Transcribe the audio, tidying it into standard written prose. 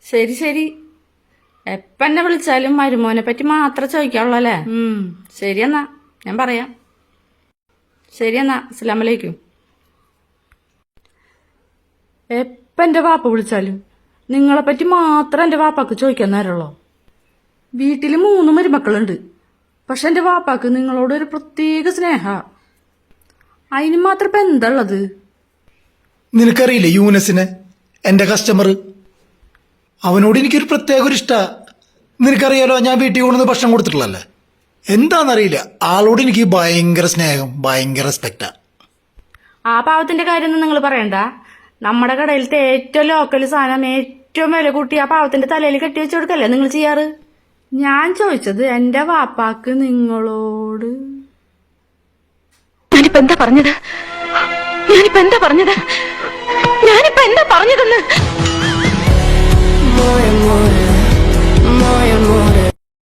ശരി ശരി, എന്നെ വിളിച്ചാലും മരുമോനെ പറ്റി മാത്രം ചോദിക്കാവുള്ളൂ അല്ലേ? ശരിയെന്നാ, ഞാൻ പറയാം. ശരിയെന്നാ, അസ്സലാമലൈക്കും. എന്റെ വാപ്പ വിളിച്ചാലും നിങ്ങളെപ്പറ്റി മാത്രം എന്റെ വാപ്പാക്ക് ചോദിക്കാൻ നേരമുള്ളൂ. വീട്ടില് 3 മരുമക്കളുണ്ട്. പക്ഷെ എന്റെ വാപ്പാക്ക് നിങ്ങളോട് ഒരു പ്രത്യേക സ്നേഹ. അതിന് മാത്രം ഇപ്പൊ എന്താ ഉള്ളത്? നിനക്കറിയില്ലേ യൂനസിനെ, എന്റെ കസ്റ്റമർ? അവനോട് എനിക്കൊരു പ്രത്യേക ഒരു ഇഷ്ടാ. നിനക്കറിയാലോ, ഞാൻ വീട്ടിൽ കൊണ്ടുവന്ന് ഭക്ഷണം കൊടുത്തിട്ടുള്ളല്ലേ. എന്താണെന്നറിയില്ല, ആളോട് എനിക്ക് ഭയങ്കര സ്നേഹം, ഭയങ്കര റെസ്പെക്റ്റാ. ആ പാവത്തിന്റെ കാര്യമൊന്നും നിങ്ങൾ പറയണ്ട. നമ്മുടെ കടയിലത്തെ ഏറ്റവും ലോക്കൽ സാധനം ഏറ്റവും വില കൂട്ടി ആ പാവത്തിന്റെ തലയിൽ കെട്ടി വെച്ച് കൊടുക്കല്ലേ നിങ്ങൾ ചെയ്യാറ്? ഞാൻ ചോദിച്ചത് എന്റെ വാപ്പാക്ക് നിങ്ങളോട്. ഞാനിപ്പോ എന്താ പറഞ്ഞത്? ഞാനിപ്പോ എന്താ പറഞ്ഞതെന്ന്